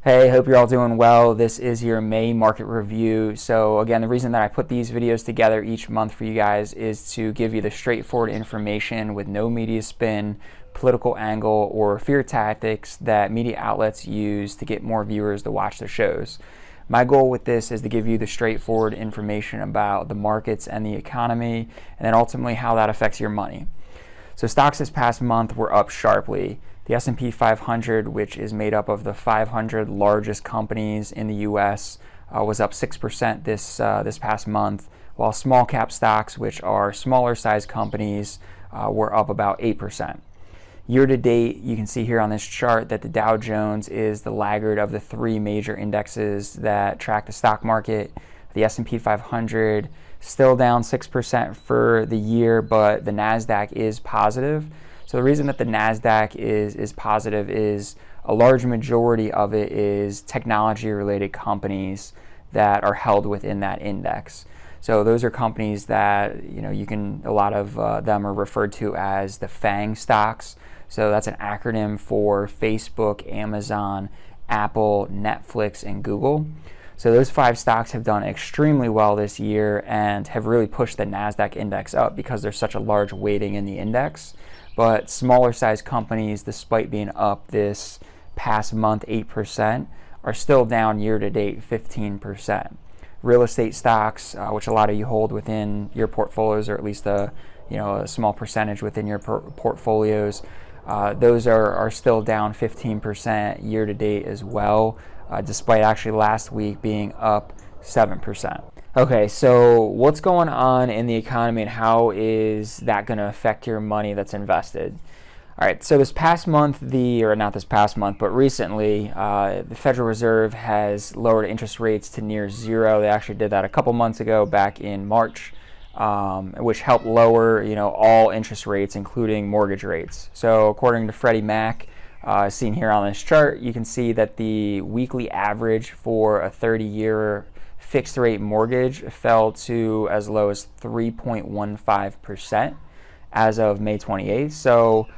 Hey, hope you're all doing well. This is your May market review. So again, the reason that I put these videos together each month for you guys is to give you the straightforward information with no media spin, political angle, or fear tactics that media outlets use to get more viewers to watch their shows. My goal with this is to give you the straightforward information about the markets and the economy, and then ultimately how that affects your money. So stocks this past month were up sharply. The S&P 500, which is made up of the 500 largest companies in the U.S., was up 6% this past month, while small cap stocks, which are smaller size companies, were up about 8%. Year to date, you can see here on this chart that the Dow Jones is the laggard of the three major indexes that track the stock market. The S&P 500 still down 6% for the year, but the NASDAQ is positive. So the reason that the NASDAQ is positive is a large majority of it is technology-related companies that are held within that index. So those are companies that, a lot of them are referred to as the FANG stocks. So that's an acronym for Facebook, Amazon, Apple, Netflix, and Google. So those five stocks have done extremely well this year and have really pushed the NASDAQ index up because there's such a large weighting in the index. But smaller size companies, despite being up this past month 8%, are still down year to date 15%. Real estate stocks, which a lot of you hold within your portfolios, or at least a small percentage within your portfolios, those are still down 15% year to date as well, despite actually last week being up 7%. Okay, so what's going on in the economy and how is that going to affect your money that's invested? All right, so this past month, not this past month, but recently, the Federal Reserve has lowered interest rates to near zero. They actually did that a couple months ago, back in March, which helped lower, all interest rates, including mortgage rates. So according to Freddie Mac, seen here on this chart, you can see that the weekly average for a 30-year fixed rate mortgage fell to as low as 3.15% as of May 28th. So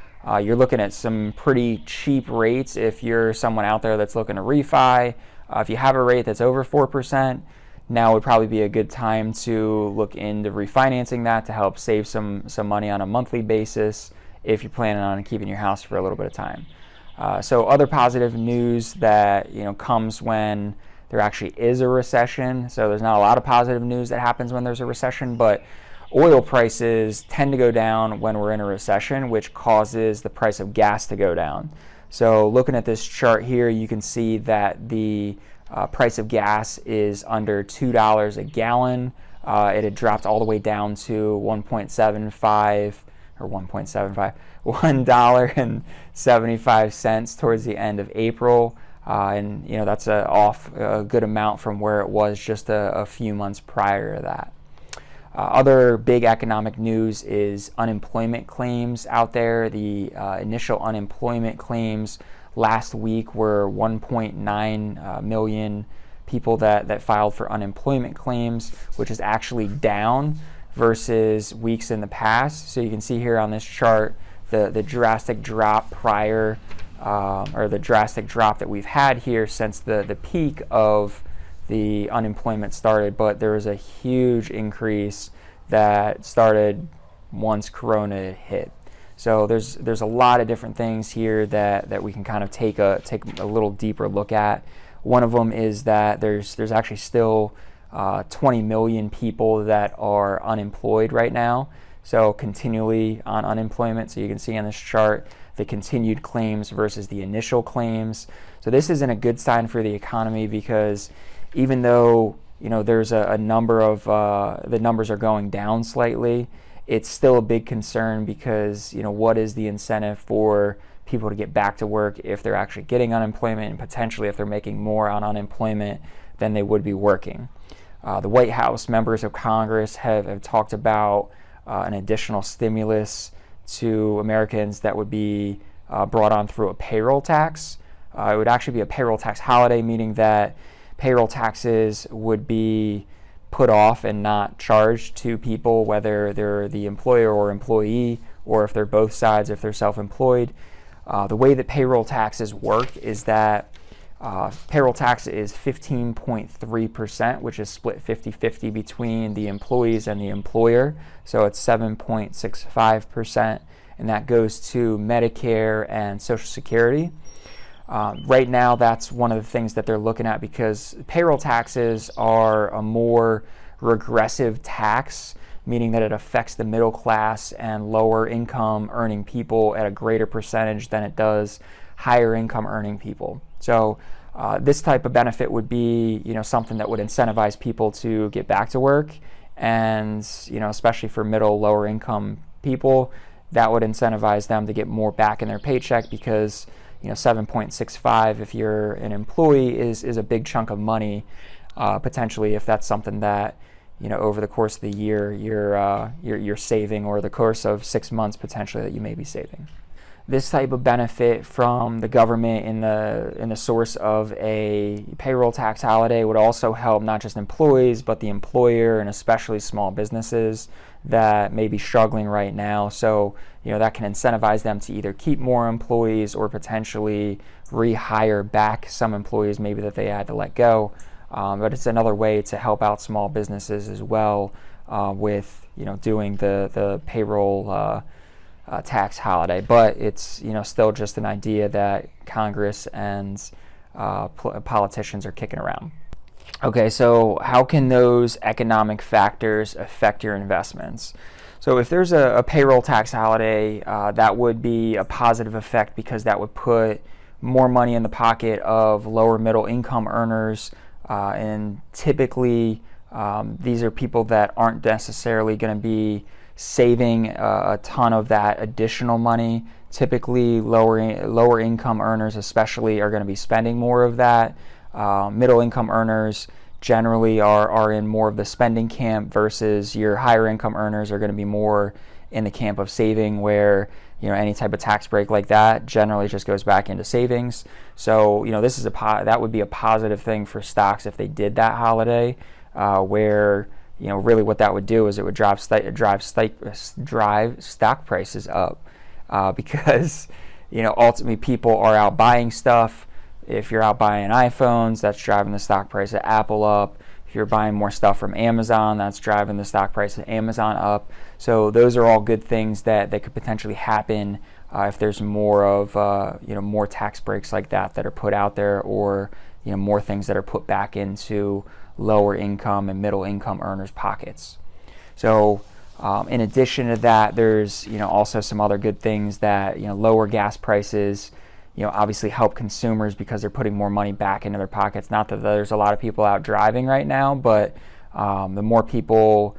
you're looking at some pretty cheap rates if you're someone out there that's looking to refi. If you have a rate that's over 4%, now would probably be a good time to look into refinancing that to help save some money on a monthly basis if you're planning on keeping your house for a little bit of time. So other positive news that comes when there actually is a recession. So there's not a lot of positive news that happens when there's a recession, but oil prices tend to go down when we're in a recession, which causes the price of gas to go down. So looking at this chart here, you can see that the price of gas is under $2 a gallon. It had dropped all the way down to $1.75 towards the end of April. And that's off a good amount from where it was just a few months prior to that. Other big economic news is unemployment claims out there. The initial unemployment claims last week were 1.9 million people that filed for unemployment claims, which is actually down versus weeks in the past. So you can see here on this chart the drastic drop the drastic drop that we've had here since the peak of the unemployment started, but there was a huge increase that started once Corona hit. So there's a lot of different things here that we can kind of take a little deeper look at. One of them is that there's actually still 20 million people that are unemployed right now, so continually on unemployment. So you can see on this chart the continued claims versus the initial claims. So this isn't a good sign for the economy because even though there's a number of the numbers are going down slightly, it's still a big concern because what is the incentive for people to get back to work if they're actually getting unemployment and potentially if they're making more on unemployment than they would be working. The White House, members of Congress have talked about an additional stimulus to Americans that would be brought on through a payroll tax. It would actually be a payroll tax holiday, meaning that payroll taxes would be put off and not charged to people, whether they're the employer or employee, or if they're both sides, if they're self-employed. The way that payroll taxes work is that Payroll tax is 15.3%, which is split 50-50 between the employees and the employer. So it's 7.65%, and that goes to Medicare and Social Security. Right now, that's one of the things that they're looking at, because payroll taxes are a more regressive tax, meaning that it affects the middle class and lower income earning people at a greater percentage than it does higher income earning people. So this type of benefit would be, something that would incentivize people to get back to work, and especially for middle, lower income people, that would incentivize them to get more back in their paycheck, because 7.65 if you're an employee is a big chunk of money, potentially, if that's something that over the course of the year you're saving, or the course of 6 months potentially that you may be saving. This type of benefit from the government in the source of a payroll tax holiday would also help not just employees, but the employer, and especially small businesses that may be struggling right now. So that can incentivize them to either keep more employees or potentially rehire back some employees maybe that they had to let go. But it's another way to help out small businesses as well, with doing the payroll tax holiday. But it's still just an idea that Congress and politicians are kicking around. Okay, so how can those economic factors affect your investments? So if there's a payroll tax holiday, that would be a positive effect, because that would put more money in the pocket of lower middle income earners, and typically these are people that aren't necessarily going to be saving a ton of that additional money. Typically lower income earners especially are going to be spending more of that. Middle income earners generally are in more of the spending camp, versus your higher income earners are going to be more in the camp of saving, where any type of tax break like that generally just goes back into savings. So this is that would be a positive thing for stocks if they did that holiday, where really what that would do is it would drive stock prices up, because ultimately people are out buying stuff. If you're out buying iPhones, that's driving the stock price of Apple up. If you're buying more stuff from Amazon, that's driving the stock price of Amazon up. So those are all good things that could potentially happen if there's more of more tax breaks like that are put out there, or more things that are put back into lower income and middle income earners' pockets. So in addition to that, there's also some other good things that lower gas prices obviously help consumers, because they're putting more money back into their pockets. Not that there's a lot of people out driving right now, but the more people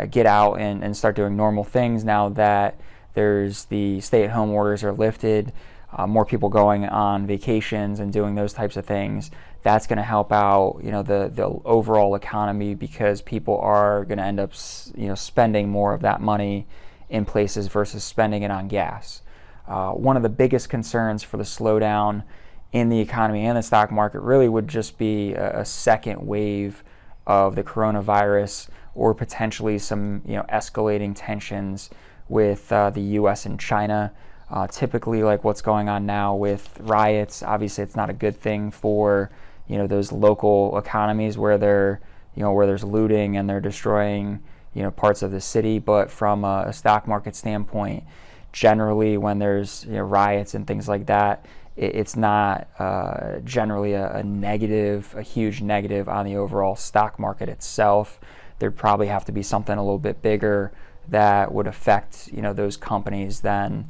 get out and start doing normal things now that there's the stay-at-home orders are lifted, more people going on vacations and doing those types of things, that's going to help out the overall economy, because people are going to end up spending more of that money in places versus spending it on gas. One of the biggest concerns for the slowdown in the economy and the stock market really would just be a second wave of the coronavirus, or potentially some escalating tensions with the U.S. and China. Typically, like what's going on now with riots, obviously it's not a good thing for those local economies where where there's looting and they're destroying parts of the city. But from a stock market standpoint, generally when there's riots and things like that, it's not generally a huge negative on the overall stock market itself. There'd probably have to be something a little bit bigger that would affect those companies than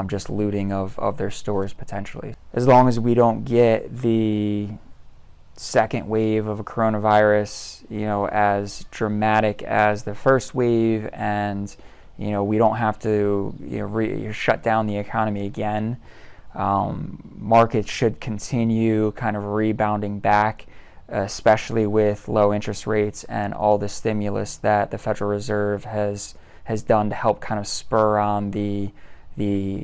just looting of their stores potentially. As long as we don't get the second wave of a coronavirus as dramatic as the first wave, and we don't have to shut down the economy again, markets should continue kind of rebounding back, especially with low interest rates and all the stimulus that the Federal Reserve has done to help kind of spur on the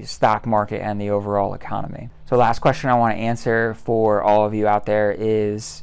stock market and the overall economy. So last question I want to answer for all of you out there is,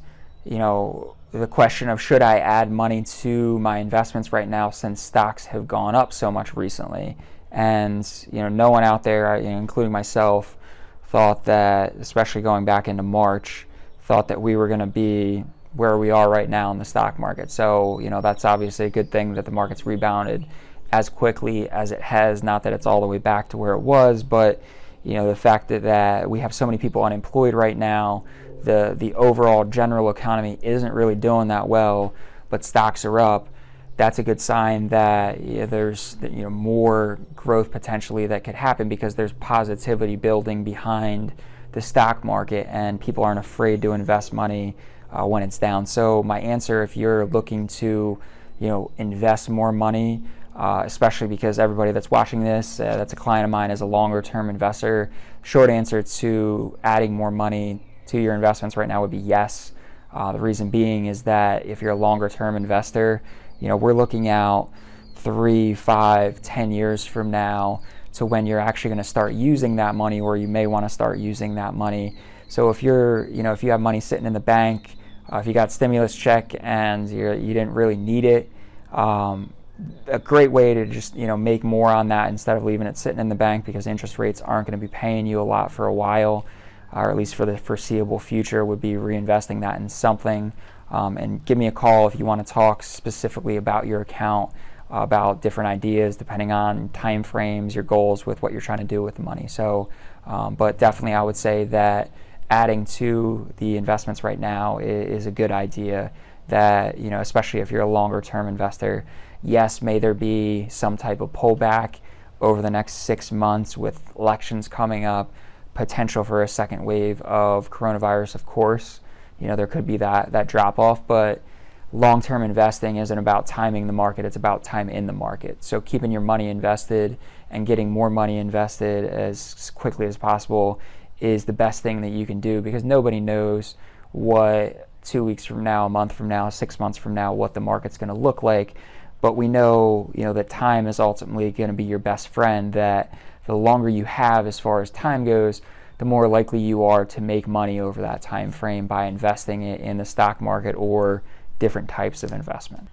the question of, should I add money to my investments right now since stocks have gone up so much recently? And no one out there, including myself, thought that, especially going back into March, thought that we were going to be where we are right now in the stock market. So, that's obviously a good thing that the market's rebounded as quickly as it has. Not that it's all the way back to where it was, but the fact that we have so many people unemployed right now, the overall general economy isn't really doing that well, but stocks are up. That's a good sign that there's more growth potentially that could happen, because there's positivity building behind the stock market and people aren't afraid to invest money when it's down. So my answer, if you're looking to invest more money, especially because everybody that's watching this, that's a client of mine, is a longer term investor, short answer to adding more money to your investments right now would be yes. The reason being is that if you're a longer term investor, we're looking out 3, 5, 10 years from now to when you're actually going to start using that money, or you may want to start using that money. So if if you have money sitting in the bank, if you got stimulus check and you didn't really need it, a great way to just make more on that instead of leaving it sitting in the bank, because interest rates aren't going to be paying you a lot for a while, or at least for the foreseeable future, would be reinvesting that in something. And give me a call if you want to talk specifically about your account, about different ideas depending on time frames, your goals with what you're trying to do with the money. So, but definitely I would say that adding to the investments right now is a good idea, that, especially if you're a longer term investor. Yes, may there be some type of pullback over the next 6 months with elections coming up, potential for a second wave of coronavirus, of course. There could be that drop off, but long-term investing isn't about timing the market, it's about time in the market. So keeping your money invested and getting more money invested as quickly as possible is the best thing that you can do, because nobody knows what 2 weeks from now, a month from now, 6 months from now, what the market's going to look like. But we know, that time is ultimately going to be your best friend, that the longer you have as far as time goes, the more likely you are to make money over that time frame by investing it in the stock market or different types of investment.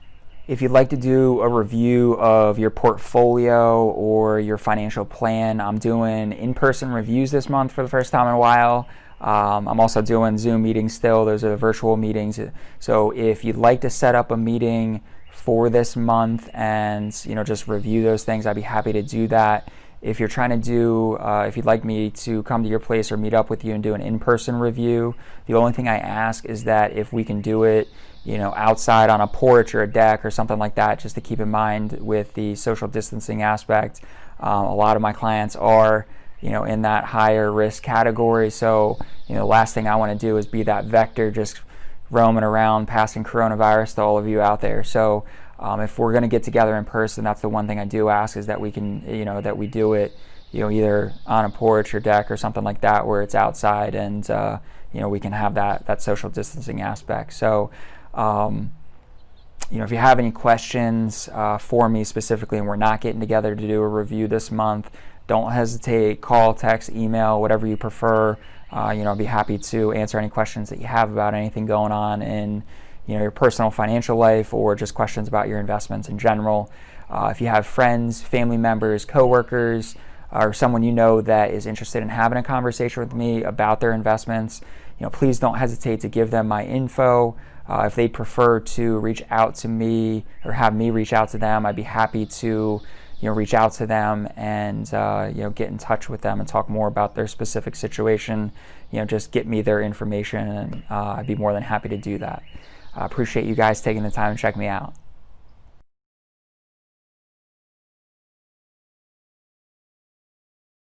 If you'd like to do a review of your portfolio or your financial plan, I'm doing in-person reviews this month for the first time in a while. I'm also doing Zoom meetings still. Those are the virtual meetings. So if you'd like to set up a meeting for this month and just review those things, I'd be happy to do that. If you're trying to do, if you'd like me to come to your place or meet up with you and do an in-person review, the only thing I ask is that if we can do it, outside on a porch or a deck or something like that, just to keep in mind with the social distancing aspect. A lot of my clients are, in that higher risk category. So, the last thing I want to do is be that vector just roaming around passing coronavirus to all of you out there. So, if we're going to get together in person, that's the one thing I do ask, is that we can, that we do it, either on a porch or deck or something like that, where it's outside and, we can have that social distancing aspect. So, if you have any questions for me specifically, and we're not getting together to do a review this month, don't hesitate, call, text, email, whatever you prefer. I'd be happy to answer any questions that you have about anything going on in your personal financial life, or just questions about your investments in general. If you have friends, family members, coworkers, or someone that is interested in having a conversation with me about their investments, please don't hesitate to give them my info. If they prefer to reach out to me or have me reach out to them, I'd be happy to reach out to them and get in touch with them and talk more about their specific situation. Just get me their information, and I'd be more than happy to do that. I appreciate you guys taking the time to check me out.